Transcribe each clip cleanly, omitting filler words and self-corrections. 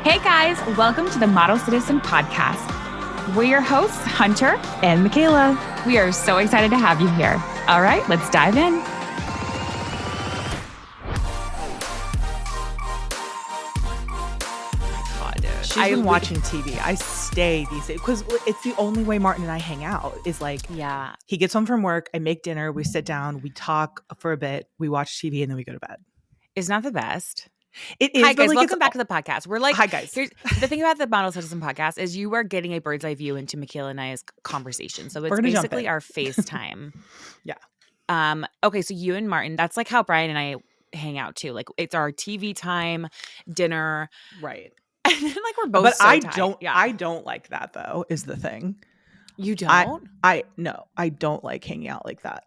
Hey guys, welcome to the Model Citizen Podcast. We're your hosts, Hunter and Michaela. We are so excited to have you here. All right, let's dive in. I've been watching TV. I stay these days because it's the only way Martin and I hang out is like, he gets home from work, I make dinner, we sit down, we talk for a bit, we watch TV, and then we go to bed. Isn't that the best? It is. Hi guys, like, welcome back to the podcast. We're like, hi guys. Here's the thing about the Model Citizen Podcast is you are getting a bird's eye view into Michaela and I's conversation. So it's basically our FaceTime. Yeah. Okay, so you and Martin, that's like how Brian and I hang out too. Like it's our TV time, dinner, right? And then like we're both. But so I tight. don't. Yeah. I don't like that though. Is the thing. You don't? No. I don't like hanging out like that.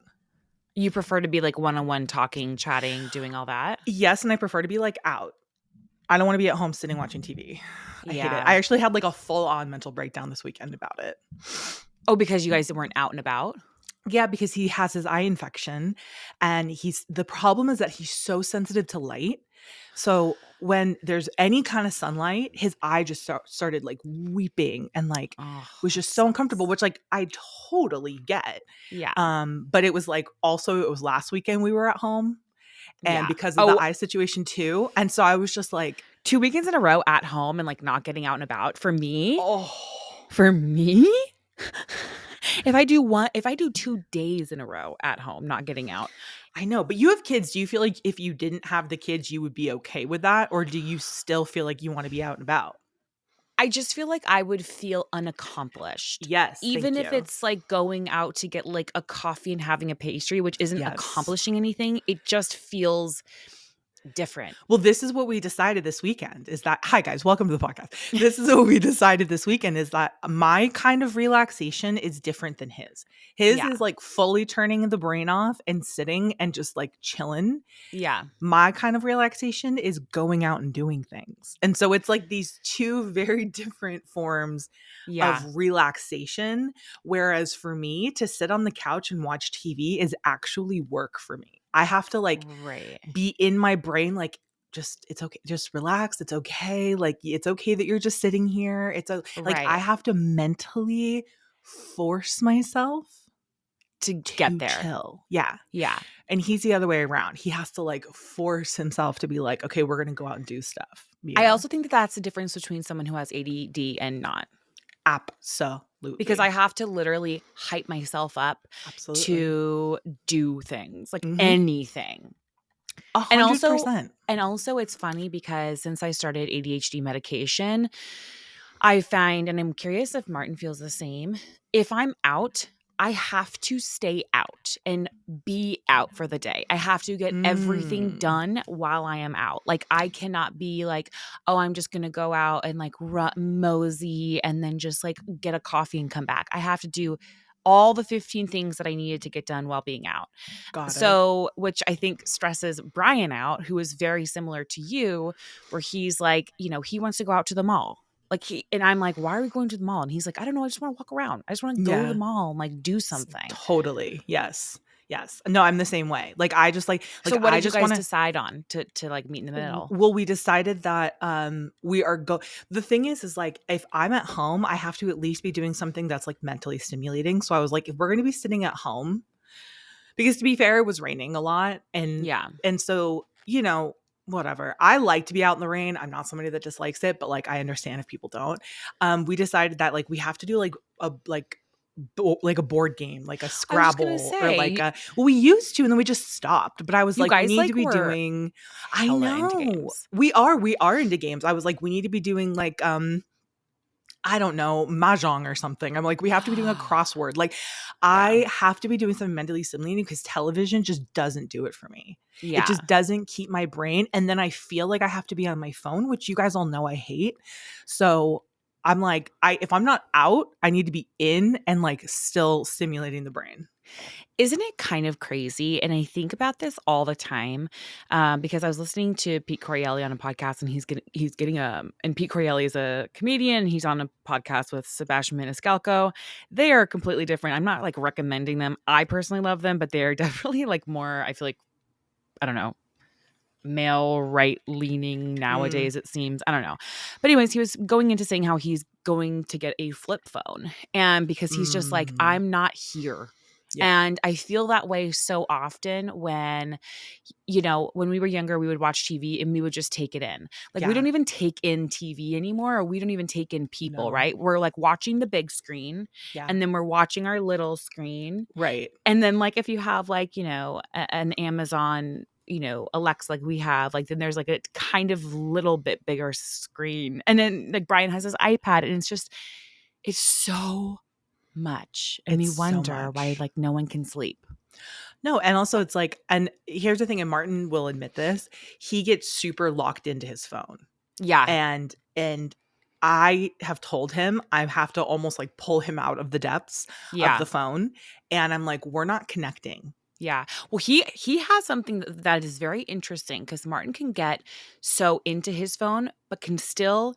You prefer to be like one-on-one talking, chatting, doing all that? Yes, and I prefer to be like out. I don't want to be at home sitting watching TV. I hate it. I actually had like a full-on mental breakdown this weekend about it. Oh, because you guys weren't out and about? Yeah, because he has his eye infection, and the problem is that he's so sensitive to light. So when there's any kind of sunlight, his eye just started like weeping and like was just so uncomfortable, which like I totally get. Yeah. But it was like also it was last weekend we were at home, and because of the eye situation too, and so I was just like 2 weekends in a row at home and like not getting out and about for me. If I do 2 days in a row at home, not getting out. I know, but you have kids. Do you feel like if you didn't have the kids, you would be okay with that? Or do you still feel like you want to be out and about? I just feel like I would feel unaccomplished. Yes. Even if it's like going out to get like a coffee and having a pastry, which isn't accomplishing anything. It just feels different. Well, this is what we decided this weekend is that, hi guys, welcome to the podcast. This is what we decided this weekend is that my kind of relaxation is different than his. His is like fully turning the brain off and sitting and just like chilling. Yeah. My kind of relaxation is going out and doing things. And so it's like these two very different forms of relaxation. Whereas for me to sit on the couch and watch TV is actually work for me. I have to like be in my brain, like it's okay. Just relax. It's okay. Like it's okay that you're just sitting here. It's like I have to mentally force myself to get there. Chill. Yeah. Yeah. And he's the other way around. He has to like force himself to be like, okay, we're going to go out and do stuff. I also think that that's the difference between someone who has ADD and not. Absolutely. Because I have to literally hype myself up to do things, like anything. 100%. And also it's funny because since I started ADHD medication, I find, and I'm curious if Martin feels the same, if I'm out, I have to stay out and be out for the day. I have to get everything done while I am out. Like I cannot be like, oh, I'm just going to go out and like mosey and then just like get a coffee and come back. I have to do all the 15 things that I needed to get done while being out. So, which I think stresses Brian out, who is very similar to you, where he's like, you know, he wants to go out to the mall. Like and I'm like, why are we going to the mall? And he's like, I don't know. I just want to walk around. I just want to go to the mall and like do something. Totally. Yes. No, I'm the same way. Like I just like so what did you guys decide on to like meet in the middle? Well, we decided that we are the thing is like if I'm at home, I have to at least be doing something that's like mentally stimulating. So I was like, if we're going to be sitting at home, because to be fair, it was raining a lot. And so, you know, whatever. I like to be out in the rain. I'm not somebody that dislikes it, but like I understand if people don't. We decided that like we have to do like a board game, like a Scrabble or like we used to and then we just stopped. But I was like, we need to be doing I know we are into games. I was like, we need to be doing like I don't know, mahjong or something. I'm like, we have to be doing a crossword. Like I have to be doing something mentally stimulating because television just doesn't do it for me. It just doesn't keep my brain. And then I feel like I have to be on my phone, which you guys all know I hate. So I'm like, if I'm not out, I need to be in and like still stimulating the brain. Isn't it kind of crazy? And I think about this all the time because I was listening to Pete Correale on a podcast, and he's getting and Pete Correale is a comedian. He's on a podcast with Sebastian Maniscalco. They are completely different. I'm not like recommending them. I personally love them, but they're definitely like more, I feel like, I don't know, male right leaning Mm, nowadays, it seems. I don't know. But anyways, he was going into saying how he's going to get a flip phone. And because he's just like, mm, I'm not here. yeah, And I feel that way so often when, when we were younger, we would watch TV and we would just take it in. Like, we yeah, don't even take in TV anymore, or we don't even take in people, no, right? We're like watching the big screen yeah, and then we're watching our little screen. right, And then, like, if you have, like, an Amazon, Alexa, like we have, like, then there's like a kind of little bit bigger screen. And then, like, Brian has his iPad, and it's so much. And we it's so wonder why, much. like, no one can sleep. No, and also it's like, and here's the thing, and Martin will admit this, he gets super locked into his phone. Yeah. And I have told him I have to almost like pull him out of the depths of Yeah. the phone, and I'm like, we're not connecting. Yeah. Well, he has something that is very interesting, because Martin can get so into his phone, but can still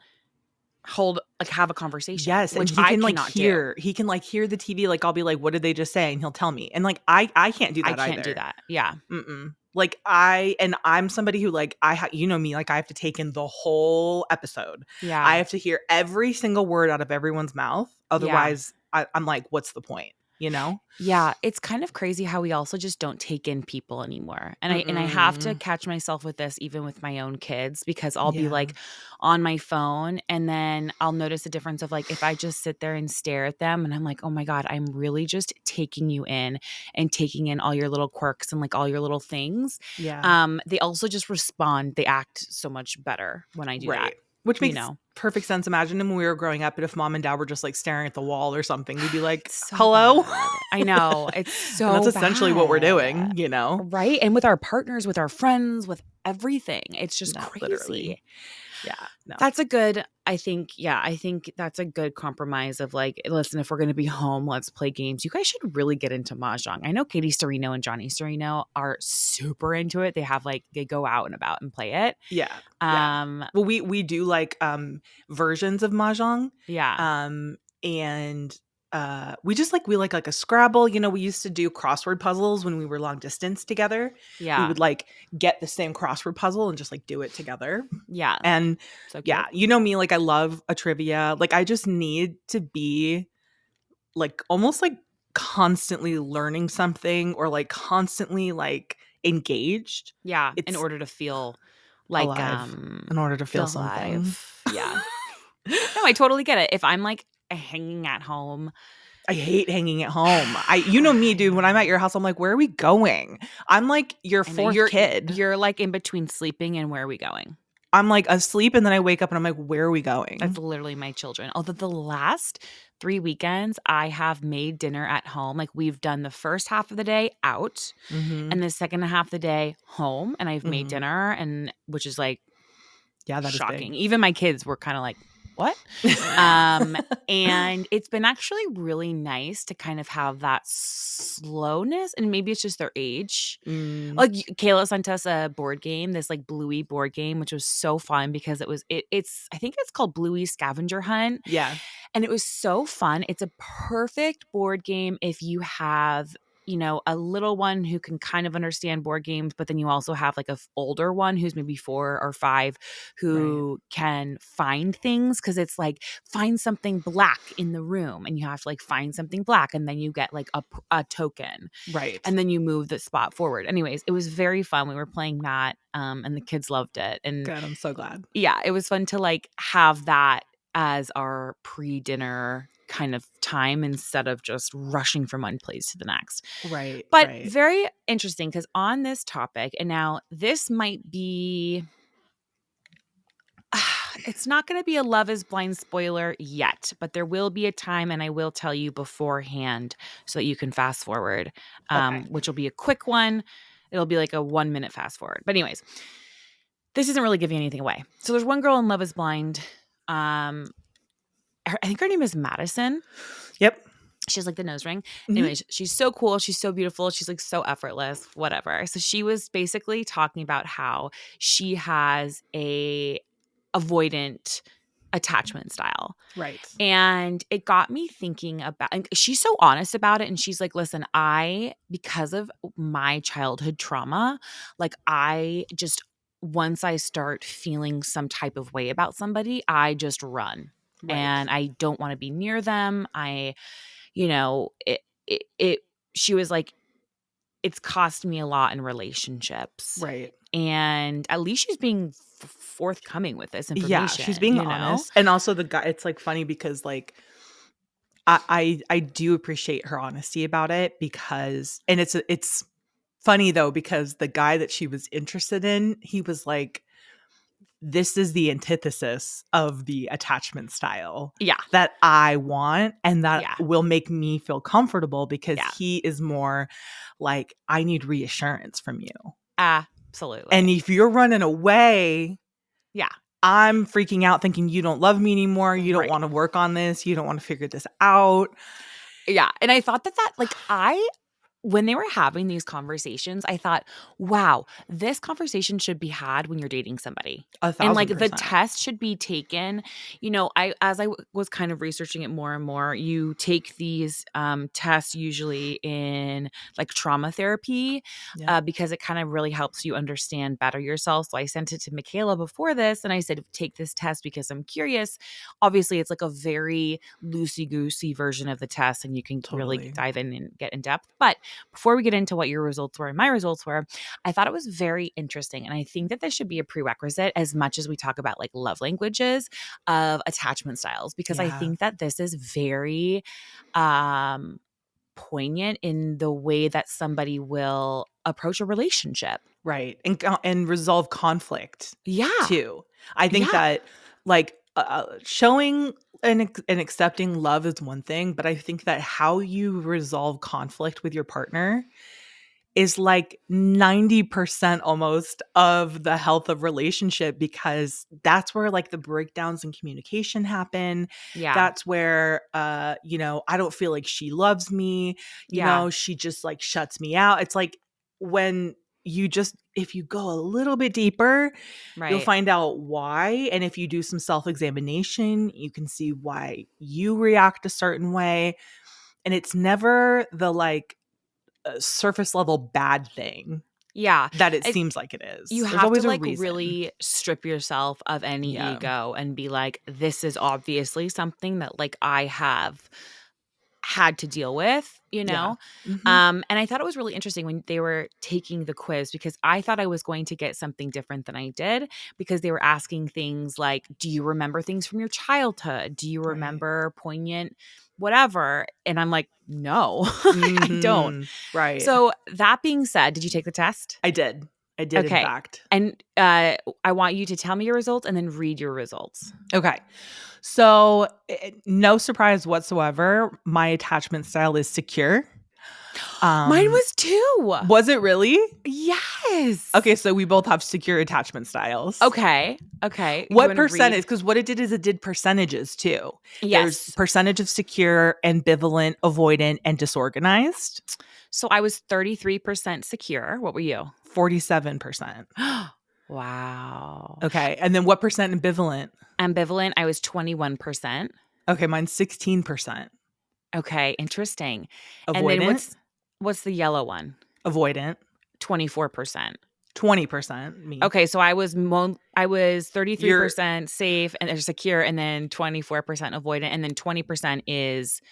have a conversation, Yes, and which I cannot do. he can like hear the TV, like I'll be like, what did they just say? And he'll tell me. And like I can't do I that can't do either. that. Yeah. Mm-mm. Like I'm somebody who like you know me, like I have to take in the whole episode. I Yeah. have to hear every single word out of everyone's mouth. Yeah. Otherwise, I'm like, what's the point? You know? Yeah, it's kind of crazy how we also just don't take in people anymore. And I have to Mm-mm. catch myself with this even with my own kids, because I'll be Yeah. like on my phone, and then I'll notice a difference of, like, if I just sit there and stare at them and I'm like, "Oh my god, I'm really just taking you in and taking in all your little quirks and, like, all your little things." Yeah. They also just respond. They act so much better when I do that, Right. Which you makes know. perfect sense. Imagine when we were growing up, and if mom and dad were just like staring at the wall or something, we'd be like, It's so hello? bad. I know. It's And that's so essentially what we're bad. doing, you know? Right? And with our partners, with our friends, with everything. It's just No, literally. crazy. Yeah. No. That's a good, I think, yeah, I think that's a good compromise of, like, listen, if we're going to be home, let's play games. You guys should really get into Mahjong. I know Katie Storino and Johnny Storino are super into it. They go out and about and play it. Yeah. Yeah. Um, Well, we do like versions of mahjong. yeah, And we like a Scrabble. You know, we used to do crossword puzzles when we were long distance together. We yeah, would like get the same crossword puzzle and just like do it together. yeah. And So yeah, cute. you know me, like I love a trivia. Like I just need to be like almost like constantly learning something or like constantly like engaged. Yeah. In It's order to feel like, alive in order to feel feel something. alive. Yeah. No, I totally get it. If I'm, like, hanging at home, I hate hanging at home. You know me, I dude. When I'm at know. your house, I'm like, where are we going? I'm like your I know fourth kid. you're like in between sleeping and where are we going? I'm like asleep and then I wake up and I'm like, where are we That's going? literally my children. Although the last 3 weekends, I have made dinner at home. Like, we've done the first half of the day out Mm-hmm. and the second half of the day home, and I've made Mm-hmm. dinner, and which is, like, Yeah, that is big. shocking. Even my kids were kinda like, "What?" Um, and it's been actually really nice to kind of have that slowness, and maybe it's just their age. Mm, Like, Kayla sent us a board game, this, like, Bluey board game, which was so fun because it's I think it's called Bluey Scavenger Hunt, yeah. and it was so fun. It's a perfect board game if you have, a little one who can kind of understand board games, but then you also have, like, older one who's maybe 4 or 5 Right. who can find things, because it's like, find something black in the room, and you have to, like, find something black, and then you get, like, a token, Right. and then you move the spot forward. Anyways, it was very fun. We were playing that, and the kids loved it. And Good. I'm so glad. yeah, it was fun to, like, have that as our pre-dinner kind of time instead of just rushing from one place to the next. Right. But Right. very interesting, because on this topic, and now this might be, it's not going to be a Love is Blind spoiler yet, but there will be a time, and I will tell you beforehand so that you can fast forward, Okay. which will be a quick one. It'll be like a 1 minute fast forward. But anyways, this isn't really giving anything away. So there's one girl in Love is Blind. Um, I think her name is Madison. Yep. She has, like, the nose ring. Hmm. Anyways, she's so cool. She's so beautiful. She's, like, so effortless, whatever. So she was basically talking about how she has a avoidant attachment style. Right. And it got me thinking about, and she's so honest about it. And she's like, listen, because of my childhood trauma, like, I just once I start feeling some type of way about somebody, I just run. Right. And I don't want to be near them. You know, it she was like, it's cost me a lot in relationships. Right. And at least she's being forthcoming with this Yeah, she's information, being you know? honest. And also the guy, it's like funny because like I do appreciate her honesty about it because and it's funny though because the guy that she was interested in, he was like, this is the antithesis of the attachment style Yeah. that I want and that Yeah. will make me feel comfortable because Yeah. he is more like, I need reassurance from you. And Absolutely. if you're running away, Yeah. I'm freaking out thinking you don't love me anymore. You don't Right. want to work on this. You don't want to figure this out. Yeah. And I thought that like when they were having these conversations, I thought, wow, this conversation should be had when you're dating somebody. A And thousand like the percent. test should be taken. As I was kind of researching it more and more, you take these tests usually in like trauma therapy Yeah, because it kind of really helps you understand better yourself. So I sent it to Michaela before this and I said, take this test because I'm curious. Obviously, it's like a very loosey goosey version of the test and you can really totally. dive in and get in depth. But before we get into what your results were and my results were, I thought it was very interesting. And I think that this should be a prerequisite as much as we talk about like love languages of attachment styles, because I Yeah, think that this is very um, poignant in the way that somebody will approach a relationship. right. And resolve conflict Yeah. too. I think Yeah. that like showing and accepting love is one thing, but I think that how you resolve conflict with your partner is like 90% almost of the health of relationship because that's where like the breakdowns in communication happen. Yeah. That's where I don't feel like she loves me, Yeah. she just like shuts me out. It's like when you just if you go a little bit deeper, you'll Right. find out why, and if you do some self-examination, you can see why you react a certain way, and it's never the like surface level bad thing Yeah. that it I seems like it You is. There's have to always a like reason. really strip yourself of any Yeah. ego and be like, this is obviously something that like I have had to deal with, you Yeah. know? Mhm. And I thought it was really interesting when they were taking the quiz because I thought I was going to get something different than I did because they were asking things like, do you remember things from your childhood? Do you Right. remember poignant whatever? And I'm like, no, I don't. Mhm. Right. So that being said, did you take the test? I did. I did, in Okay. fact. And, I want you to tell me your results and then read your results. Okay. So, no surprise whatsoever, my attachment style is secure. Mine Um, was 2. was it really? Yes. Okay, so we both have secure attachment styles. Okay. Okay. You What wanna percentage? read? Because what it did is it did percentages too. There's Yes. percentage of secure, ambivalent, avoidant, and disorganized. So I was 33% secure. What were you? 47%. Wow. Okay, and then what percent ambivalent? Ambivalent, I was 21%. Okay, mine's 16%. Okay, interesting. And then Avoidant? what's the yellow one? Avoidant. 24%. 20%, me. Okay, so I was You're 33% safe and or secure and then 24% avoidant and then 20% is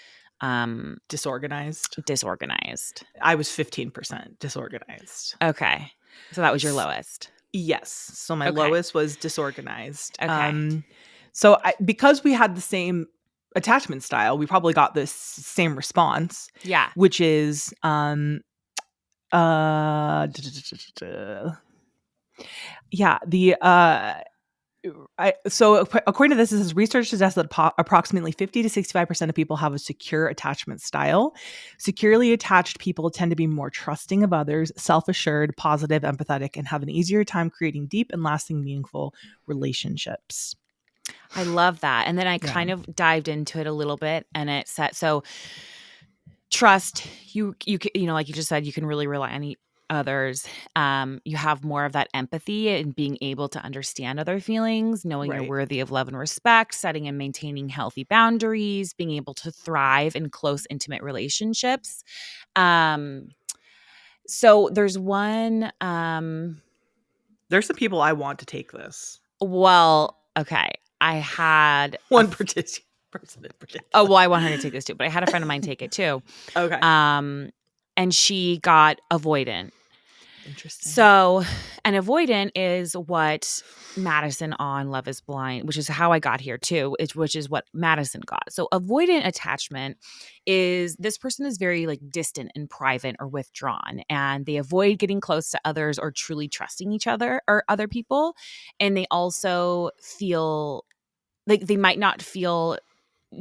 um disorganized. disorganized. I was 15% disorganized. Okay. So that was your S lowest. Yes, so my Okay. lowest was disorganized. Okay. Because we had the same attachment style, we probably got this same response, Yeah. which is, yeah, according to this, it says research suggests that approximately 50 to 65% of people have a secure attachment style. Securely attached people tend to be more trusting of others, self-assured, positive, empathetic, and have an easier time creating deep and lasting meaningful relationships. I love that. And then I Yeah. kind of dived into it a little bit and it said so trust like you just said you can really rely on others. You have more of that empathy and being able to understand other feelings, knowing you're Right. worthy of love and respect, setting and maintaining healthy boundaries, being able to thrive in close intimate relationships. So there's one There's some people I want to take this. Well, okay. I had One person in oh, particular. well, I want her to take this too, but I had a friend of mine take it too. Okay. Um, and she got avoidant. Interesting. So, an avoidant is what Madison on Love is Blind, which is how I got here too, which is what Madison got. So, avoidant attachment is this person is very like distant and private or withdrawn, and they avoid getting close to others or truly trusting each other or other people. And they also feel like they might not feel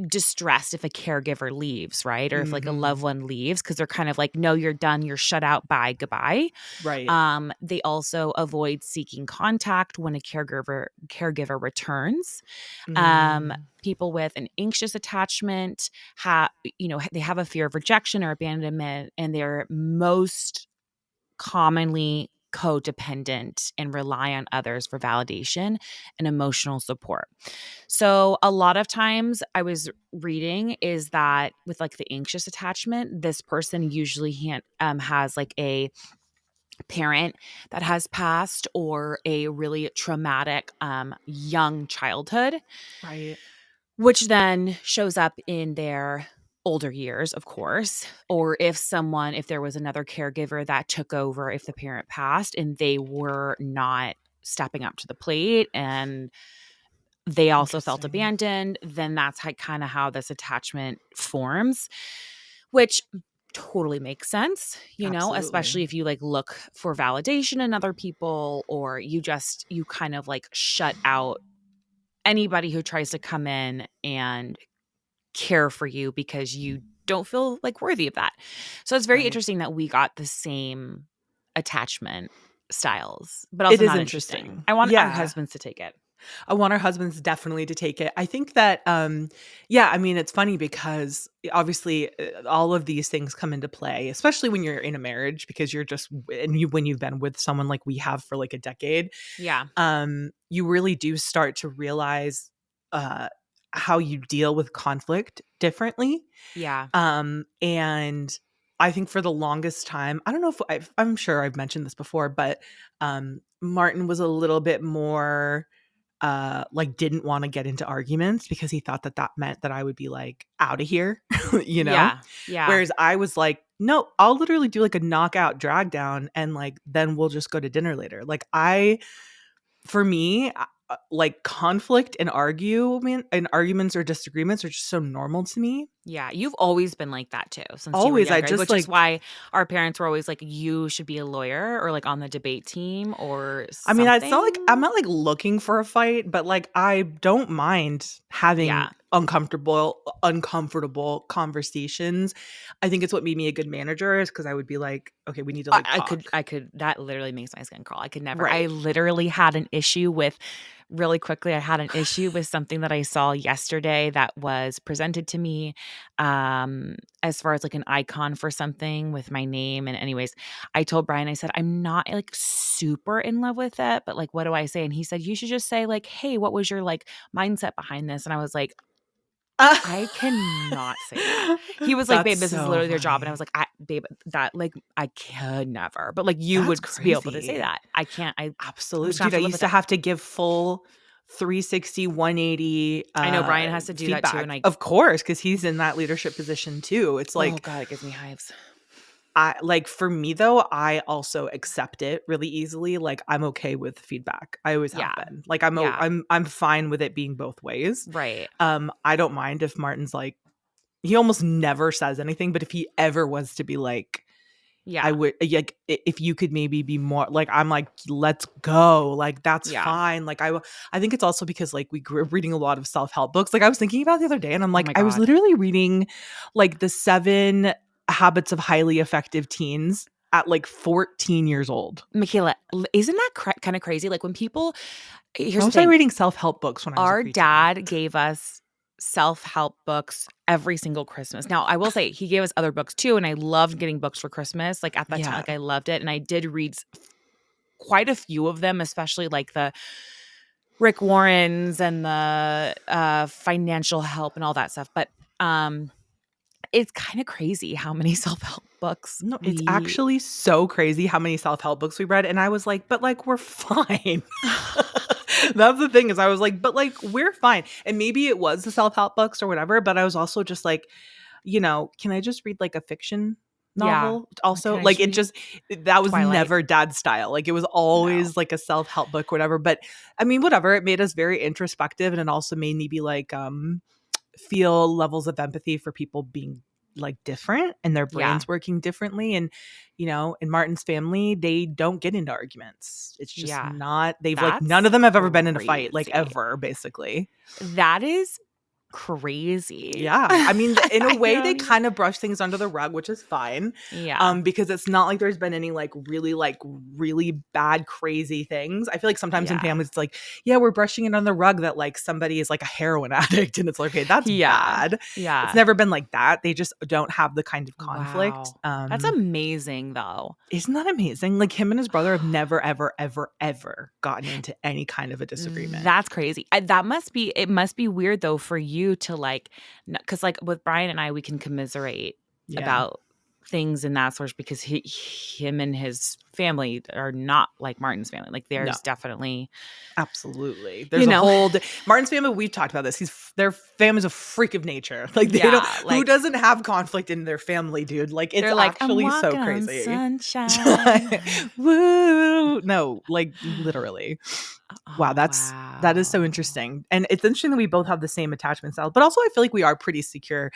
distressed if a caregiver leaves, right? Or if like a Mhm. loved one leaves because they're kind of like, no, you're done, you're shut out, bye, goodbye. Right. They also avoid seeking contact when a caregiver returns. Mm. People with an anxious attachment have, they have a fear of rejection or abandonment, and they're most commonly codependent and rely on others for validation and emotional support. So a lot of times I was reading is that with like the anxious attachment, this person usually has like a parent that has passed or a really traumatic young childhood, Right. which then shows up in their older years, of course, or if there was another caregiver that took over if the parent passed and they were not stepping up to the plate and they also felt Interesting. abandoned, then that's kind of how this attachment forms, which totally makes sense, Absolutely. especially if you like look for validation in other people or you kind of like shut out anybody who tries to come in and care for you because you don't feel like worthy of that. So it's very Right. interesting that we got the same attachment styles, but It also is not interesting. interesting. I want our Yeah. husbands to take it. I want our husbands definitely to take it. I think that, yeah, I mean, it's funny because obviously all of these things come into play, especially when you're in a marriage because you're just, and when you've been with someone like we have for like a decade, Yeah. you really do start to realize uh, how you deal with conflict differently. Yeah. And I think for the longest time, I don't know if I'm sure I've mentioned this before, but Martin was a little bit more like didn't want to get into arguments because he thought that that meant that I would be like out of here, you know? Yeah. Yeah. Whereas I was like, no, I'll literally do like a knockout drag down and like then we'll just go to dinner later. Like for me, like conflict and argument and arguments or disagreements are just so normal to me. Yeah, you've always been like that too, since you were Always, I younger, just which is like why our parents were always like, "You should be a lawyer or like on the debate team or I mean, it's not like I'm something." not like looking for a fight, but like I don't mind having Yeah, uncomfortable conversations. I think it's what made me a good manager is because I would be like, okay, we need to like talk. I could. That literally makes my skin crawl. I could never. I Right. literally had an issue with, really quickly. I had an issue with something that I saw yesterday that was presented to me, as far as like an icon for something with my name. And anyways, I told Brian, I said I'm not like super in love with it, but like, what do I say? And he said you should just say like, "Hey, what was your like mindset behind this?" And I was like, I cannot say that. He was like, That's "Babe, this is so literally their job." And I was funny. like, "Babe, that like I could never." But like you That's would be able to say crazy. that. I can't. I'm Absolutely. just gonna have Dude, I to live used with to it. have to give full 360, 180 I know Brian has to do that too, and feedback. Of course, because he's in that leadership position too. It's oh like god, it gives me hives. I like for me though, I also accept it really easily. Like I'm okay with feedback. I always have Yeah, been. Like yeah, I'm fine with it being both ways. right, I don't mind if Martin's like he almost never says anything, but if he ever was to be like I yeah, would like if you could maybe be more like I'm like let's go like that's yeah. fine like I think it's also because like we grew up reading a lot of self-help books like I was thinking about the other day and I'm Oh like my I was god, literally reading like the 7 habits of highly effective teens at like 14 years old. Michaela, isn't that kind of crazy? Like when people, Why here's the was I thing, reading self-help books when I was a our preteen? dad gave us self-help books every single Christmas. Now, I will say he gave us other books too, and I loved getting books for Christmas. Like at that time, Yeah. like I loved it. And I did read quite a few of them, especially like the Rick Warrens and the financial help and all that stuff. But um it's kind of crazy how many self-help books No, it's we actually so crazy how many self-help books we read, and I was like, "But, like, we're fine." That's the thing is I was like, "But, like, we're fine." And maybe it was the self-help books or whatever, but I was also just like, can I just read, like, a fiction Yeah. novel Like, can also? I Like, just it read just that was Twilight? never dad's style. Like, it was No. always, like, a self-help book, whatever, but, I mean, whatever, it made us very introspective, and it also made me be like, feel levels of empathy for people being like different and their Yeah. brains working differently. And, in Martin's family, they don't get into arguments. It's just Yeah. not, they've like, none That's of them have ever been in a fight, like crazy. ever, basically. That is crazy. Yeah. I mean, in a I way, they don't even kind of brush things under the rug, which is fine. Yeah. Because it's not like there's been any like really bad, crazy things. I feel like sometimes in Yeah. families, it's like, yeah, we're brushing it under the rug that like somebody is like a heroin addict. And it's like, okay, that's Yeah. bad. It's Yeah. never been like that. They just don't have the kind of conflict. Wow. That's amazing though. Isn't that amazing? Like him and his brother have never, ever, ever, ever gotten into any kind of a disagreement. That's crazy. That must be it must be weird though for you to like cuz like with Brian and I we can commiserate Yeah. about things and that sort because him and his family are not like Martin's family. Like No. there's definitely, Absolutely. you There's a know, whole Martin's family, we've talked about this. Their family's a freak of nature. Like they don't yeah, who like doesn't have conflict in their family, dude? Like it's they're like I'm actually so walking on crazy. sunshine. Woo! No, like literally. Wow, Oh, that is so wow. interesting. And it's interesting that we both have the same attachment style, but also I feel like we are pretty secure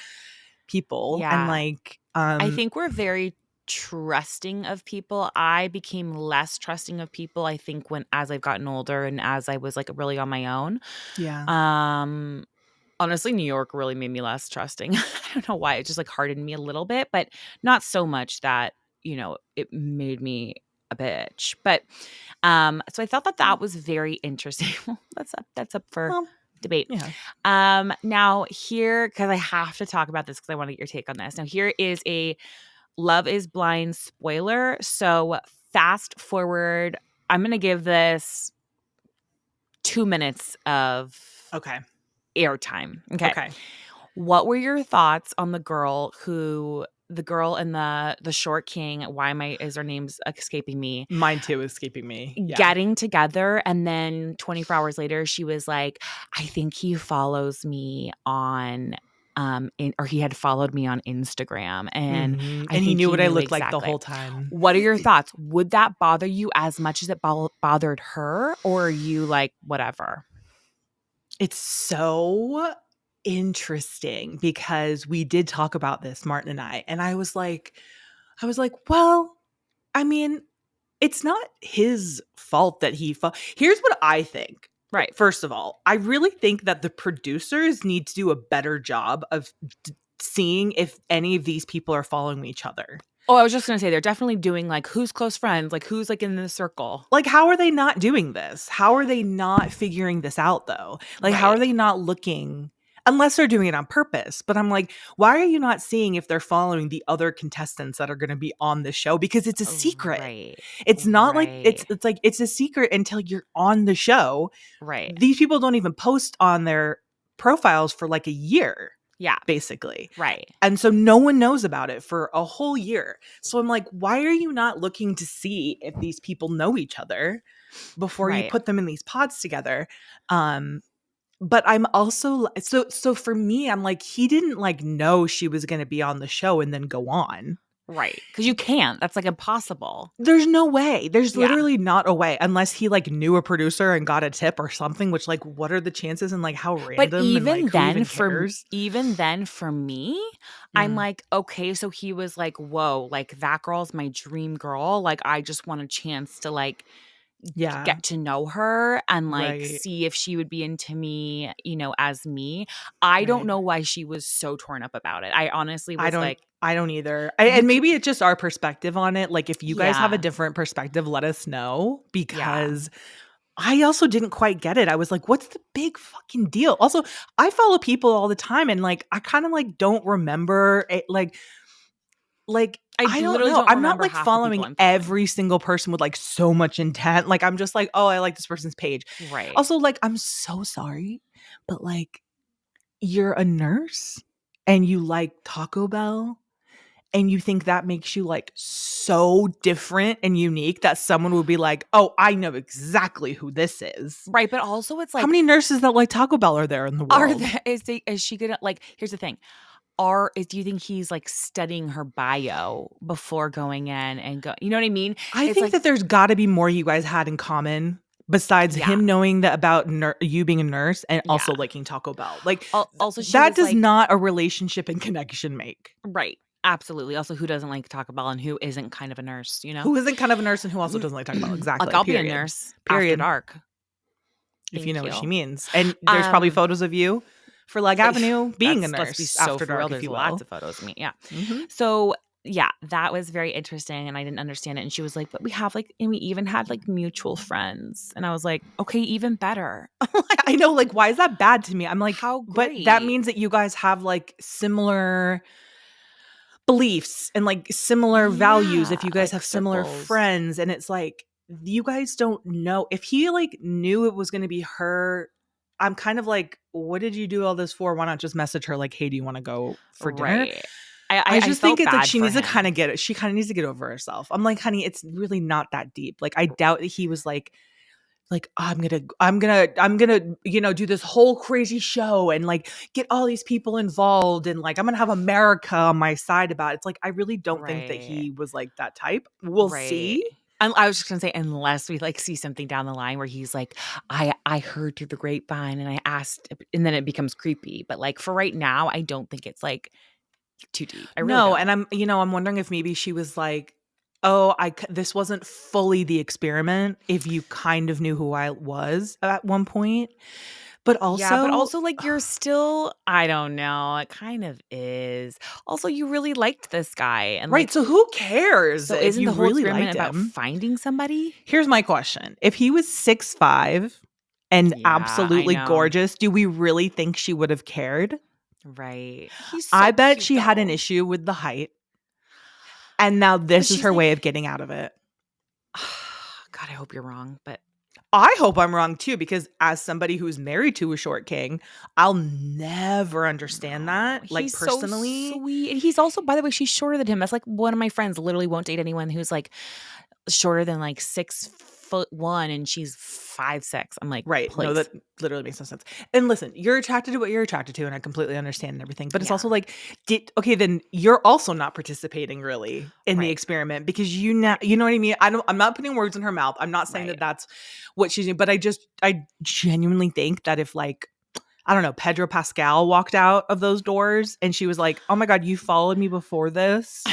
people and Yeah. like I think we're very trusting of people. I became less trusting of people, I think, when as I've gotten older and as I was, like, really on my own. yeah. Um, honestly, New York really made me less trusting. I don't know why, it just, like, hardened me a little bit, but not so much that, it made me a bitch. But, so I thought that Well, that was very interesting. Well, that's up for well, debate. yeah. Now here, because I have to talk about this because I wanna get your take on this. Now here is a Love is Blind spoiler. So fast forward. I'm going to give this 2 minutes of Okay. airtime. Okay. Okay. What were your thoughts on the girl and the short king? Why is her name's escaping me? Mine too is escaping me. Yeah. Getting together and then 24 hours later she was like, I think he follows me on or he had followed me on Instagram and Mhm, I and he think knew he what I knew looked like the exactly. whole time. What are your thoughts? Would that bother you as much as it bothered her, or are you like whatever? It's so interesting because we did talk about this, Martin and I was like, "Well, I mean, it's not his fault that here's what I think. Right. First of all, I really think that the producers need to do a better job of seeing if any of these people are following each other. Oh, I was just gonna say they're definitely doing like who's close friends, like who's like in the circle. Like, how are they not doing this? How are they not figuring this out, though? Like, how are Right. they not looking unless they're doing it on purpose? But I'm like, why are you not seeing if they're following the other contestants that are gonna be on the show? Because it's a secret. Right. It's not like Right. it's like it's a secret until you're on the show. Right. These people don't even post on their profiles for, like, a year, Yeah. basically. Right. And so no one knows about it for a whole year. So I'm like, why are you not looking to see if these people know each other before you Right. put them in these pods together? Um, but I'm also so for me, I'm like, he didn't like know she was going to be on the show and then go on. Right. Because you can't. That's like impossible. There's no way. There's Yeah. literally not a way unless he like knew a producer and got a tip or something, which like what are the chances and like how But random and like who even cares? even then for me, I'm Mm, like, okay, so he was like, whoa, like that girl's my dream girl. Like I just want a chance to like yeah, get to know her and like right, see if she would be into me, as me. I don't right. know why she was so torn up about it. I honestly I was don't like, I don't either. you And could, maybe it's just our perspective on it. Like if you guys have a yeah, different perspective, let us know yeah. because I also didn't quite get it. I was like, what's the big fucking deal? Also, I follow people all the time and like I kind of like don't remember it like I I don't literally know. don't I'm not remember like half the people following I'm following. every single person with like so much intent. Like I'm just like, oh, I like this person's page. Right. Also, like, I'm so sorry, but like you're a nurse and you like Taco Bell and you think that makes you like so different and unique that someone would be like, oh, I know exactly who this is. Right, but also it's How like, many nurses that like Taco Bell are there in the are world? the is she gonna like, here's the thing, do you think he's, like, studying her bio before going in and you know what I mean? I It's think like, that there's got to be more you guys had in common besides yeah, him knowing that about you being a nurse and yeah. also liking Taco Bell. Like Also, she that was does like, not a relationship and connection make. right, absolutely. Also, who doesn't like Taco Bell and who isn't kind of a nurse, you know? Who isn't kind of a nurse and who also doesn't like Taco Bell? Like, Exactly. I'll be a Period. nurse after Period. dark. If you know Thank what she you. means. And there's probably Um, photos of you for Leg like, Avenue being a let's be nurse so after for real, dark, if there's you lots will. of photos of me, yeah. Mm-hmm. So, yeah, that was very interesting, and I didn't understand it, and she was like, "But we have, like, and we even had, like, mutual friends," and I was like, "Okay, even better." I know, like, why is that bad to me? I'm like, How but that great. means that you guys have like similar beliefs and like similar values if Yeah, you guys like have similar circles. friends. And it's like, you guys don't know if he like knew it was going to be her. I'm kind of like, what did you do all this for? Why not just message her like, hey, do you want to go for dinner? Right. I I just think felt it's like bad she for needs to kind him. of get it. She kind of needs to get over herself. I'm like, honey, it's really not that deep. Like, I doubt that he was like, I'm gonna do this whole crazy show and like get all these people involved and like I'm gonna have America on my side about it. It's like, I really don't think that Right. he was like that type. We'll Right. see. I was just gonna say, unless we, like, see something down the line where he's like, I heard through the grapevine and I asked," and then it becomes creepy, but, like, for right now, I don't think it's, like, too deep. I really No, don't. and I'm wondering if maybe she was like, oh, this wasn't fully the experiment if you kind of knew who I was at one point. But Yeah, but also, also, like, you're still, I don't know, it kind of is. Also, you really liked this guy, and, right, like, so who cares so if isn't you the whole really experiment liked about him? finding somebody? Here's my question. If he was 6'5" and Yeah, I absolutely know. gorgeous, do we really think she would have cared? Right. He's I so bet cute, she had an though. issue with the height, and now But this is she's her way like, of getting out of it. God, I hope you're wrong, but I hope I'm wrong too, because as somebody who's married to a short king, I'll never understand no, that. Like, he's so personally, sweet. And he's also, by the way, she's shorter than him. That's like one of my friends literally won't date anyone who's like shorter than like 6'1" and she's 5'6". I'm like, right. No, please. that literally makes no sense. And listen, you're attracted to what you're attracted to, and I completely understand and everything. But it's Yeah. also like, okay, then you're also not participating really in the Right. experiment because Right. you know what I mean? I'm not putting words in her mouth. I'm not saying that Right. that's what she's doing, but I genuinely think that if like, I don't know, Pedro Pascal walked out of those doors and she was like, "Oh my God, you followed me before this.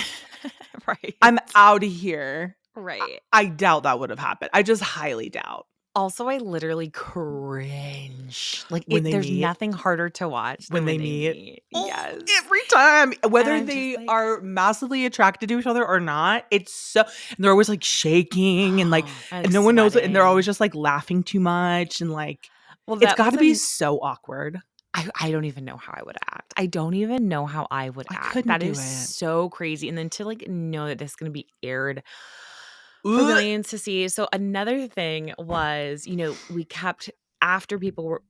Right. I'm out of here." I, Right. I doubt that would have happened. I just highly doubt Also, I literally cringe. Like when they there's meet. nothing harder to watch than When when they they meet. meet. Oh, Yes. every time, And whether I'm just they like, are massively attracted to each other or not, it's so and they're always, like, shaking and, like and like and no one knows it, and they're always sweating. just, like, laughing too much and, like, Well, it's that gotta was be an so awkward. I don't even know how I would act. I don't even know how I would I act. couldn't That do is it. so crazy. And then to like know that this is gonna be aired for Ugh. millions to see. So another thing was, we kept after people were,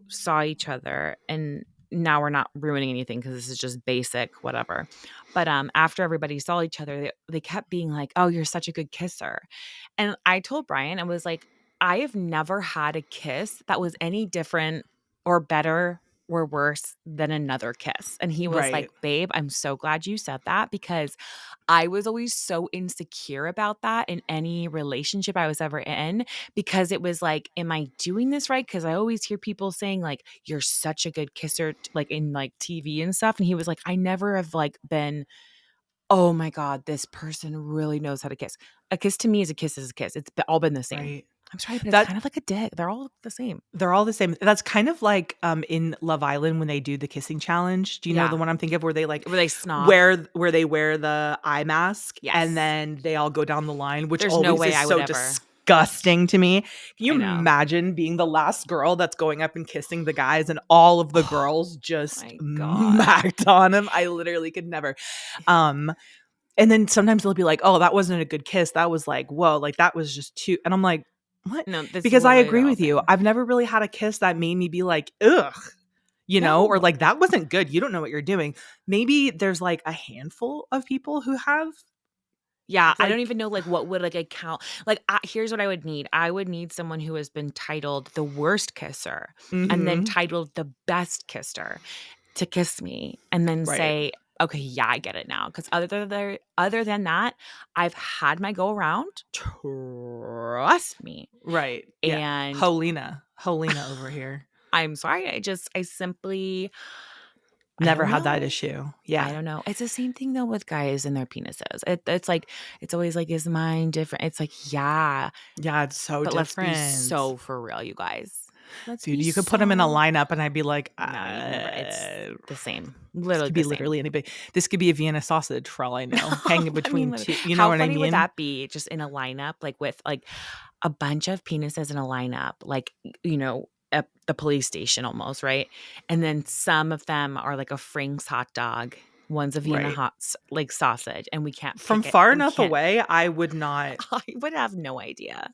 saw each other and now we're not ruining anything because this is just basic, whatever. But after everybody saw each other, they kept being like, "Oh, you're such a good kisser." And I told Brian, I was like, I have never had a kiss that was any different or better or worse than another kiss. And he was like, Right, "Babe, I'm so glad you said that because I was always so insecure about that in any relationship I was ever in because it was like, am I doing this right? Because I always hear people saying like, you're such a good kisser, like in like TV and stuff." And he was like, I never have like been, oh my God, this person really knows how to kiss. A kiss to me is a kiss is a kiss. All been the same. right. I'm sorry, but it's That kind of like a dick. They're all the same. they're all the same. That's kind of like, in Love Island when they do the kissing challenge. Do you know the Yeah. one I'm thinking of where they, like, Where they snog. where they wear the eye mask and Yes. then they all go down the line, which There's no always way is I would so ever. disgusting to me. Can you I know. imagine being the last girl that's going up and kissing the guys and all of the Oh girls just my God. smacked on him? I literally could never. Um, and then sometimes they'll be like, "Oh, that wasn't a good kiss. That was like, whoa, like that was just too." And I'm like, "What?" No, this is Because I literally agree their whole with you. thing. I've never really had a kiss that made me be like, "Ugh." or No. like that wasn't good. You don't know what you're doing. Maybe there's like a handful of people who have Yeah, I don't like, even know, like, what would, like, account like, here's what I would need. I would need someone who has been titled the worst kisser and then mhm, titled the best kisser to kiss me and then right, say, "Okay, yeah, I get it now." Because other than that, I've had my go around, trust me, right, yeah. and Helena over here. I'm sorry, I simply I Never don't had that know. issue. I Yeah. don't know. It's the same thing though with guys and their penises. It's like it's always like, "Is mine different?" It's like, "Yeah." Yeah, it's so But let's be different. so for real, you guys. Let's Dude, be you could put them in a so lineup and I'd be like, no, you'd never it's the same. this Literally could the be same. literally anybody. This could be a Vienna sausage for all I know, hanging I mean, between lit two, you know how what I funny would mean? that be just in a lineup, like, with, like, a bunch of penises in a lineup, like, at the police station almost, right? And then some of them are like a Frank's hot dog, one's a Vienna Right. hot s like, sausage, and we can't From pick it far we enough can't away, I would not I would have no idea.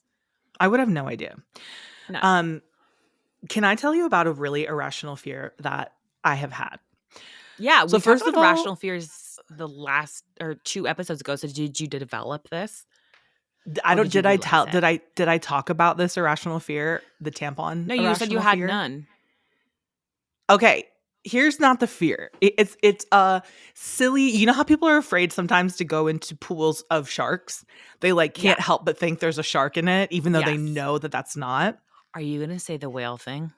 I would have no idea. None. Um, can I tell you about a really irrational fear that I have had? Yeah, So we talked first about of irrational all, fears the last or 2 episodes ago, so did you develop this, I or don't did you realize it? did I talk about this irrational fear, the tampon No, you said you irrational had fear? none. Okay, here's not the fear. It's a silly, you know how people are afraid sometimes to go into pools of sharks? They like Yeah. can't help but think there's a shark in it even though they Yes. know that that's not. Are you gonna say the whale thing?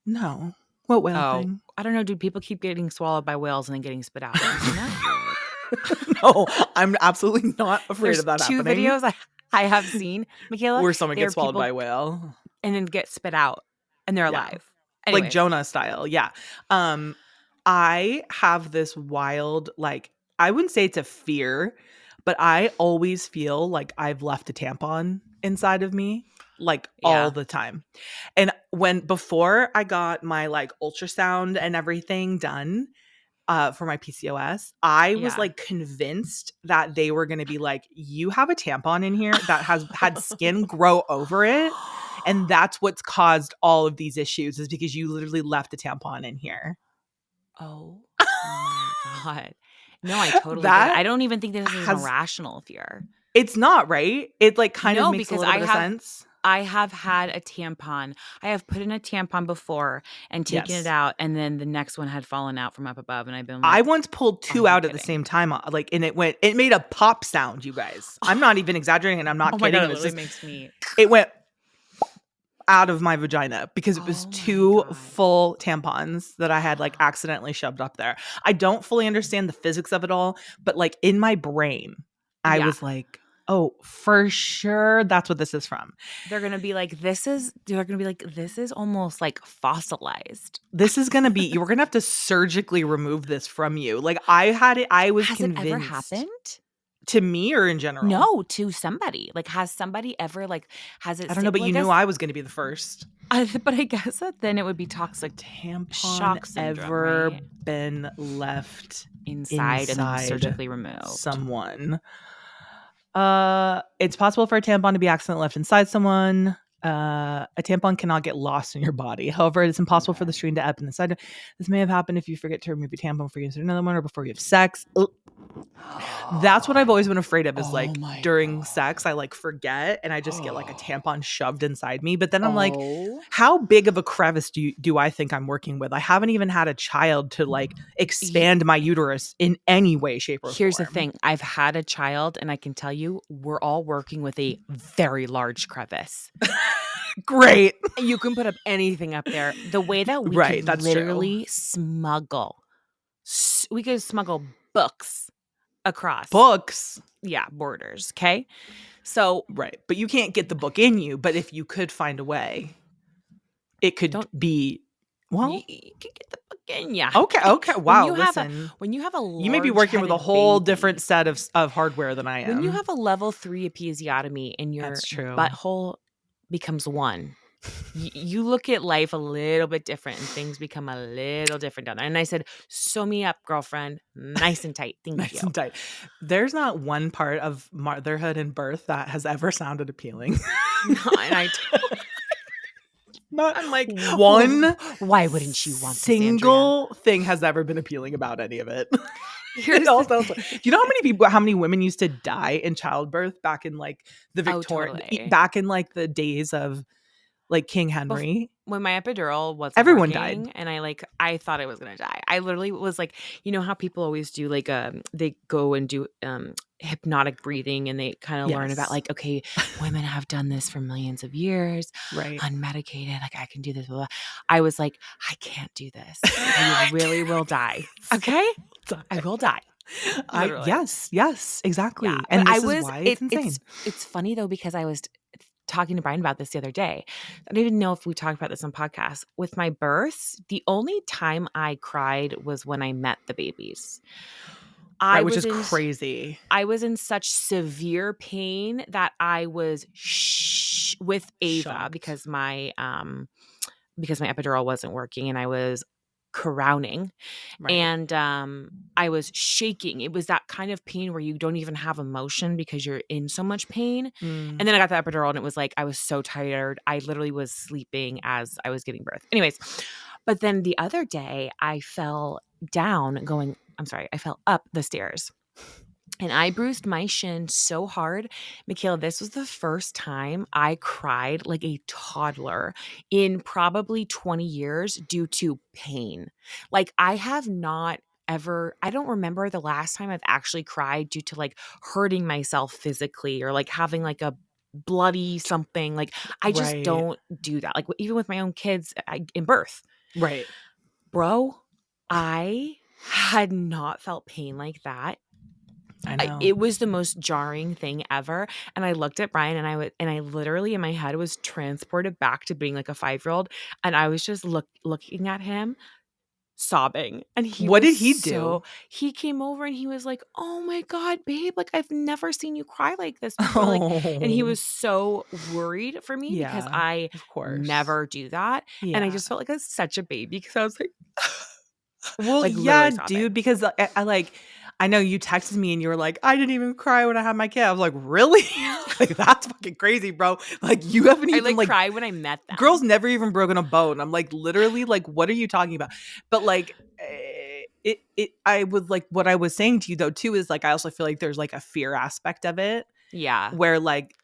No. What whale Oh, thing? I don't know, dude, people keep getting swallowed by whales and then getting spit out. Have you seen that? No, I'm absolutely not afraid There's of that 2 happening. videos I have seen, Michaela, Where someone they are gets swallowed by people a whale. and then get spit out, and they're Yeah. alive. Like Anyways, Jonah style. Yeah. Um, I have this wild, like, I wouldn't say it's a fear, but I always feel like I've left a tampon inside of me, like all yeah, the time. And before I got my like ultrasound and everything done, for my PCOS, I was yeah. like convinced that they were going to be like, you have a tampon in here that has had skin grow over it. And that's what's caused all of these issues is because you literally left a tampon in here. Oh my god. No, I totally get it. That I don't even think this is an has, irrational fear. it's not right. It like kind of No, makes a because little bit of sense. I have had a tampon. I have put in a tampon before and taken it Yes. out, and then the next one had fallen out from up above, and I've been I like, once pulled "Are two you out at the kidding?" same time, like, and it made a pop sound, you guys. I'm not even exaggerating and I'm not Oh my god, kidding. it It was literally just, makes me it went out of my vagina because it was oh my two god. full tampons that I had like accidentally shoved up there. I don't fully understand the physics of it all, but like in my brain, I Yeah. was like, oh, for sure that's what this is from. They're gonna be like, "This is almost, like, fossilized." This is going to be, you're going to have to surgically remove this from you. Like I had it, I was Has it ever convinced. happened? To me or in general? No, to somebody. Like, has somebody ever, like has it I don't know, sta but well, I you knew guess I was going to be the first. but I guess that then it would be Has a toxic tampon shock syndrome, ever right? been left Inside and then inside surgically removed. someone? It's possible for a tampon to be accidentally left inside someone. A tampon cannot get lost in your body. However, it's impossible for Okay. the stream to ebb inside. This may have happened if you forget to remove your tampon before you insert another one or before you have sex. Ugh. That's what I've always been afraid of is Oh like my during sex, I god. like forget and I just get like a tampon shoved inside me. But then I'm like, Oh. how big of a crevice do I think I'm working with? I haven't even had a child to like He expand my uterus in any way, shape, or Here's the form. thing, I've had a child, and I can tell you, we're all working with a very large crevice. Great. You can put up anything up there. The way that we could Right. That's true. literally we could smuggle books across, Books. yeah, borders, okay? So, Right. But you can't get the book in you. But if you could find a way, it could don't be, well, you can get the book in ya. okay. Okay. When Wow. you have a Listen, when you have a you may be working with a large-headed whole different baby, set of hardware than I when you am. have a level 3 episiotomy and your That's true. butthole becomes 1, you look at life a little bit different and things become a little different down there. And I said, "Sew me up, girlfriend. Nice and tight. Thank Nice you." and tight. There's not one part of motherhood and birth that has ever sounded appealing. No, and I Not I'm like, one why wouldn't you want this, Andrea? single thing has ever been appealing about any of it. It Here's all the sounds like, do you know how many women used to die in childbirth back in like the Oh, Victorian, totally. back in like the days of like King Bef- Henry? when my epidural wasn't Everyone died. working and I thought I was gonna die. I literally was like, you know how people always do like they go and do hypnotic breathing and they kind of learn about Yes. like, okay, women have done this for millions of years, Right. unmedicated, like I can do this, blah, blah. I was like, I can't do this. I really will die. Okay? I will die. Literally. Yes, Yeah. exactly. But And I this is was why it's insane. it's funny though because I was talking to Brian about this the other day. I don't even know if we talked about this on podcast. With my births, the only time I cried was when I met the babies. I Right, which was is in crazy. I was in such severe pain that I was with Ava Shocked. because my epidural wasn't working and I was crowning Right. and I was shaking. It was that kind of pain where you don't even have emotion because you're in so much pain. Mm. And then I got the epidural and it was like I was so tired. I literally was sleeping as I was giving birth. Anyways, but then the other day I fell I fell up the stairs. And I bruised my shin so hard. Michaela, this was the first time I cried like a toddler in probably 20 years due to pain. Like, I have not ever, I don't remember the last time I've actually cried due to like hurting myself physically or like having like a bloody something. Like, I just Right. don't do that. Like, even with my own kids in birth, Right. bro, I had not felt pain like that. I know. It was the most jarring thing ever, and I looked at Brian, and I literally in my head was transported back to being like a 5-year-old, and I was just looking at him sobbing, and What did he do? he came over and he was like, "Oh my god, babe, like I've never seen you cry like this before." Like, and he Oh, was so worried for me because yeah, I of course. never do that, and I Yeah. just felt like such a baby because I was like Well, like yeah, literally dude, sobbing. because I like, I know you texted me and you were like, I didn't even cry when I had my kid. I was like, really? Like, that's fucking crazy, bro. Like, you haven't I even like like, cried when I met girls them. never even broken a bone. I'm like, literally, like, what are you talking about? But like, I was like, what I was saying to you though, too, is like, I also feel like there's like a fear aspect of it Yeah. where like,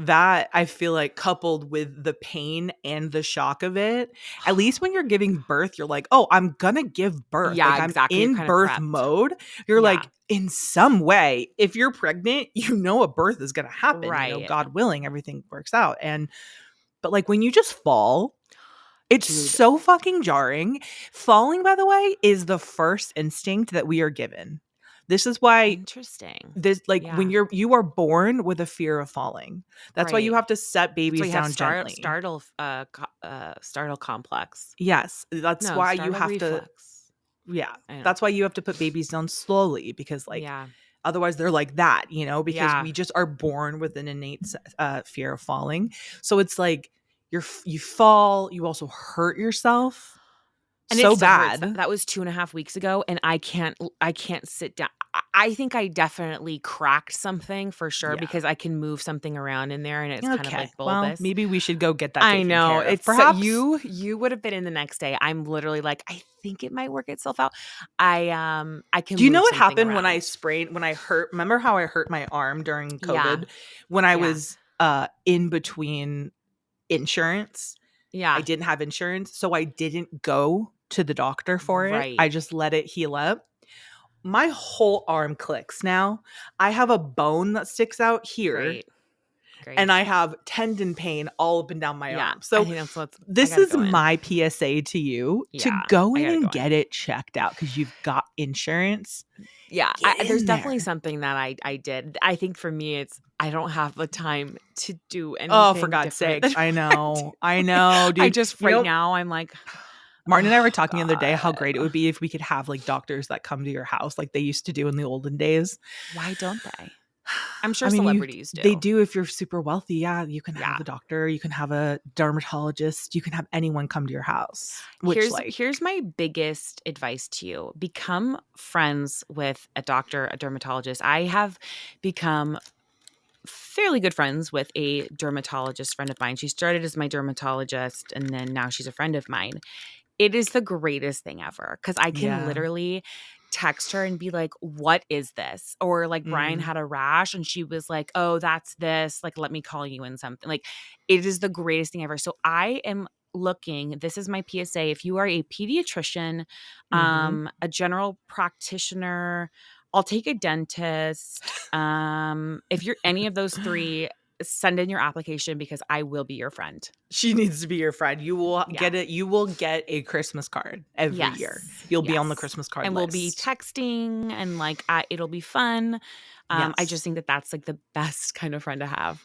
that I feel like coupled with the pain and the shock of it, at least when you're giving birth, you're like, oh, I'm gonna give birth. Yeah, Like I'm exactly, you're in kinda birth prepped. mode. You're Yeah, like, in some way, if you're pregnant, you know a birth is gonna happen, right. God willing, everything works out. But like when you just fall, it's Dude, so fucking jarring. Falling, by the way, is the first instinct that we are given. This is why interesting. this like when Yeah, you are born with a fear of falling. That's why you right. have to set That's why babies you have down gently. startle complex. Yes, that's No, why you startle have to, reflex. yeah. I know. That's why you have to put babies down slowly because like Yeah, otherwise they're like that, because yeah. we just are born with an innate fear of falling. So it's like you fall, you also hurt yourself And it so still hurts. bad. That was 2.5 weeks ago, and I can't sit down. I think I definitely cracked something for sure Yeah. because I can move something around in there, and it's kind of Okay. like Well, bulbous. maybe we should go get that I taken know. care of. It's Perhaps. you would have been in the next day. I'm literally like, I think it might work itself out. I can Do you know move what something happened when I around. sprained when I hurt remember how I hurt my arm during Yeah. COVID when I Yeah. was in between insurance? I Yeah. didn't have insurance, so I didn't go to the doctor for it. I Right. just let it heal up. My whole arm clicks now. I have a bone that sticks out here Great. and Great. I have tendon pain all up and down my Yeah. arm. I So think that's what's I this gotta is go in. my PSA to you to Yeah. go I in gotta go and in. get it checked out because you've got insurance. Yeah. Get There's in definitely there. something that I did. I think for me it's I don't have the time to do Oh, for anything God's different sakes. than I what I do. know. I know, I dude. just You right know, now I'm like, Martin and I were oh talking the other day how God. great it would be if we could have like doctors that come to your house like they used to do in the olden days. Why don't they? I'm I sure mean, celebrities they do. do if you're super wealthy. Yeah, you can have Yeah. a doctor, you can have a dermatologist, you can have anyone come to your house, which like Here's my biggest advice to you. Become friends with a doctor, a dermatologist. I have become fairly good friends with a dermatologist friend of mine. She started as my dermatologist and then now she's a friend of mine. It is the greatest thing ever because I can Yeah. literally text her and be like, "What is this?" Or like Brian Mm. had a rash and she was like, "Oh, that's this. Like, let me call you in something." Like, it is the greatest thing ever. So I am looking. This is my PSA. If you are a pediatrician, Mhm. a general practitioner, I'll take a dentist. If you're any of those three, send in your application because I will be your friend. She needs to be your friend. You will Yeah. get it. You will get a Christmas card every year. Yes. You'll be on the Yes. Christmas card And we'll be list. texting and like it'll be fun. I just Yes. think that that's like the best kind of friend to have.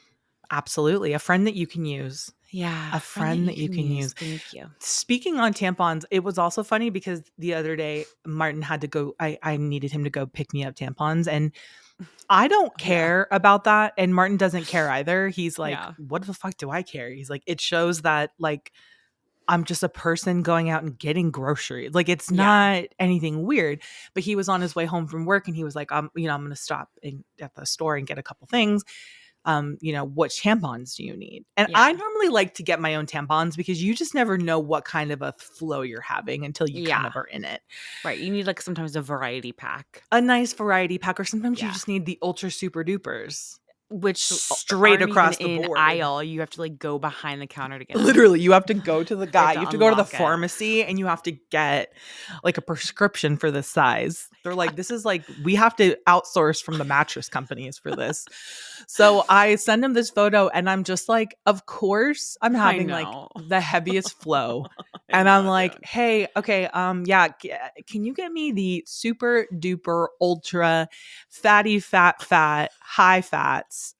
Absolutely. A friend that you can use. Yeah, A friend that friend you that you can can use. use. Thank you. Speaking on tampons, it was also funny because the other day Martin had to go. I needed him to go pick me up tampons, and I don't Yeah. care about that. And Martin doesn't care either. He's like, Yeah. what the fuck do I care? He's like, it shows that like I'm just a person going out and getting groceries. Like it's Yeah. not anything weird. But he was on his way home from work and he was like, I'm gonna stop at the store and get a couple things. What tampons do you need? And I Yeah. normally like to get my own tampons because you just never know what kind of a flow you're having until you kind Yeah. of are in it. Right. You need like sometimes a variety pack. A nice variety pack, or sometimes you Yeah. just need the ultra super dupers Which straight aren't even across the in board. aisle. You have to like go behind the counter to get them. Literally, you have to go to the You have guy, you to have to go to the unlock it. pharmacy and you have to get like a prescription for this size. They're like, this is like, we have to outsource from the mattress companies for this. So I send him this photo and I'm just like, of course, I'm I having like know. the heaviest flow. I And I'm know, like, dude. hey, okay, yeah, can you get me the super duper ultra fatty, fat, high fats,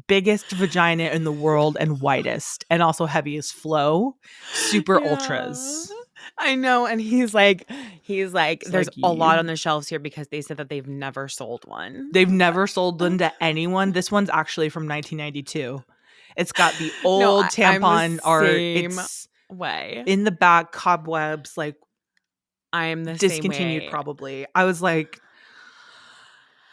biggest vagina in the world and whitest and also heaviest flow, super Yeah. ultras. I know. And he's like, It's there's like a lot on the shelves here because they said that they've never sold one. they've never sold them to anyone. This one's actually from 1992. It's got the No, old I'm the tampon art. same It's way. in the back, cobwebs, like I'm the same discontinued way. probably. I was like,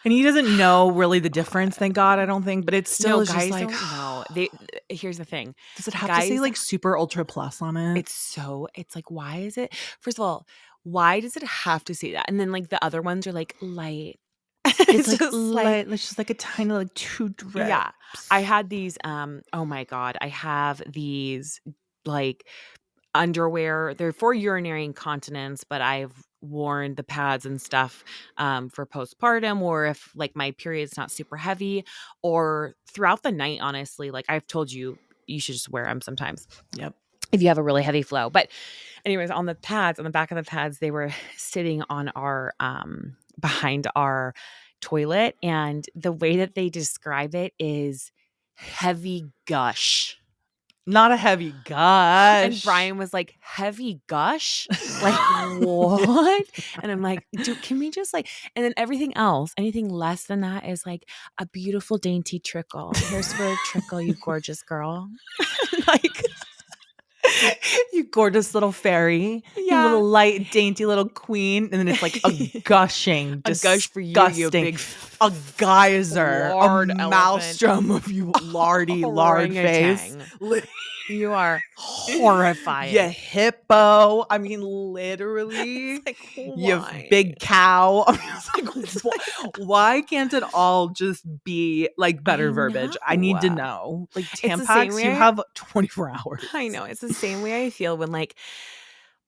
and he doesn't know really the difference, thank God, I don't think, but it still No, is just guys like, don't know. They Here's the thing. does it have to say Guys, like super ultra plus on it? it's like, why is it? First of all, why does it have to say that? And then like the other ones are like light. It's It's like just like, light, it's just like a tiny like two yeah. I drips. had these oh my God, I have these like underwear. They're for urinary incontinence, but I've worn the pads and stuff for postpartum or if like my period's not super heavy or throughout the night, honestly. Like I've told you, you should just wear them sometimes Yep. if you have a really heavy flow. But anyways, on the pads, on the back of the pads, they were sitting on our behind our toilet. And the way that they describe it is heavy gush. Not a heavy And gush. Brian was like, "Heavy gush? Like what?" And I'm like, "Dude, can we just like," and then everything else, anything less than that is like a beautiful dainty trickle. Here's for a trickle, you gorgeous girl. Like, You gorgeous little fairy. You yeah. little light, dainty little queen. And then it's like a gushing, A gush for you, you disgusting, big a geyser, a lard elephant. maelstrom of you lardy lard face. Orangutan. You are You horrifying. hippo. I mean, It's literally, like, you why? big cow. I'm just It's like, like, why can't it all just be like I better verbiage? I need to know. know. Like It's the same Tampax, you way have 24 hours. I know. It's the same way I feel when, like,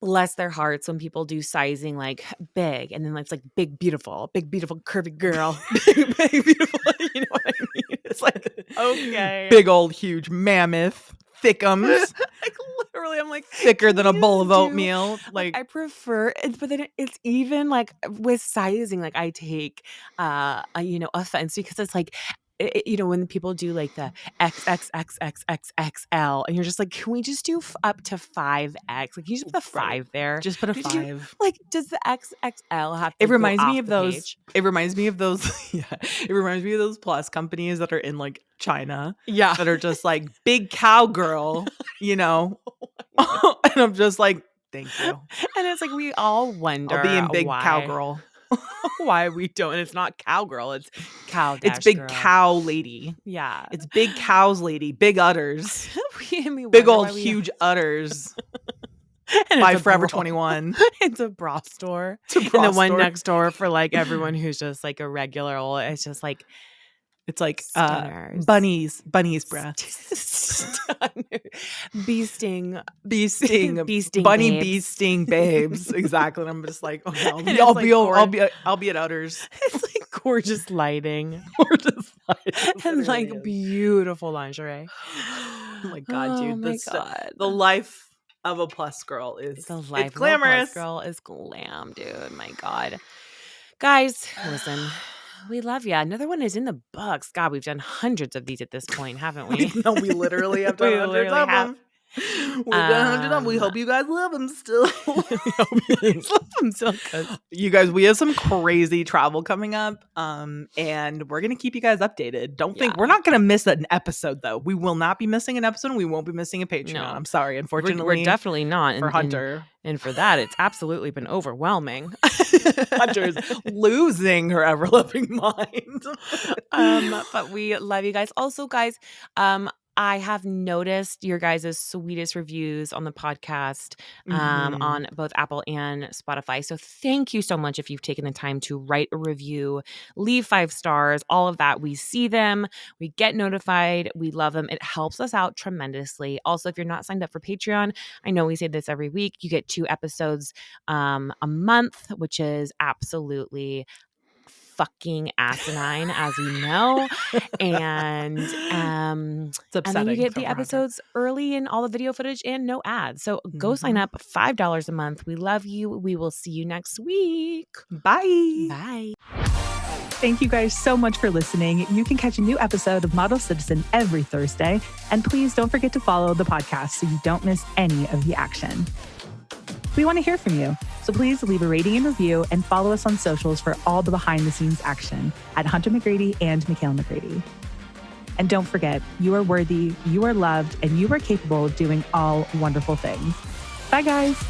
bless their hearts, when people do sizing like big and then it's like big, beautiful, curvy girl. Big, beautiful. You know what I mean? It's like, okay. Big old huge mammoth, thickums, Like literally, I'm like, thicker can than we a bowl of just do oatmeal. like Like, I prefer it, but then it's even like with sizing, like I take offense because it's like when people do like the XXXXXXL and you're just like, can we just do up to 5X? Like, can you just put the right. 5 there? Just put a Did you 5. like, does the XXL have to It like go reminds me off of the those. page? It reminds me of those. Yeah. It reminds me of those plus companies that are in like China Yeah. that are just like big cowgirl, you know? I know. And I'm just like, thank you. And it's like we all I'll be wonder in big why. cowgirl. Why we don't. And it's not cowgirl. It's cow dash It's big girl. cow lady. Yeah. It's big cows lady. Big udders. We Big wonder old why we- huge udders. and By it's a Forever bra. 21. It's a bra store. It's a bra And the one store. next door for like everyone who's just like a regular old, it's just like It's like stunners. bunnies breasts. Stunner. Bee sting. Bee sting. Bee sting Bunny babes. bee sting babes. Exactly. And I'm just like, okay, And it's I'll like be at udders. It's like gorgeous lighting Or just and like beautiful lingerie. Oh my God, dude. Oh my God. The life of a plus girl is The life it's glamorous. of a plus girl is glam, dude. My God. Guys, listen, we love you. Another one is in the books. God, we've done hundreds of these at this point, haven't we? No, we literally have done We hundreds literally of have. them. We've done hundreds of them. We hope you guys love them still. We hope you guys love them still, 'cause You guys, we have some crazy travel coming up, and we're gonna keep you guys updated. Don't think we're not gonna miss an episode though. We will not be missing an episode. And we won't be missing a Patreon. No. I'm sorry, unfortunately, we're definitely not. for Hunter. And for that, it's absolutely been overwhelming. Hunter's losing her ever loving mind. But we love you guys. Also, guys, I have noticed your guys' sweetest reviews on the podcast, on both Apple and Spotify. So thank you so much if you've taken the time to write a review, leave 5 stars, all of that. We see them. We get notified. We love them. It helps us out tremendously. Also, if you're not signed up for Patreon, I know we say this every week, you get 2 episodes a month, which is absolutely fucking asinine, as we know. And It's upsetting. and then you get for the Hunter. episodes early and all the video footage and no ads. So go sign up, $5 a month. We love you. We will see you next week. Bye. Bye. Thank you guys so much for listening. You can catch a new episode of Model Citizen every Thursday. And please don't forget to follow the podcast so you don't miss any of the action. We want to hear from you, so please leave a rating and review and follow us on socials for all the behind-the-scenes action at Hunter McGrady and Michaela McGrady. And don't forget, you are worthy, you are loved, and you are capable of doing all wonderful things. Bye, guys.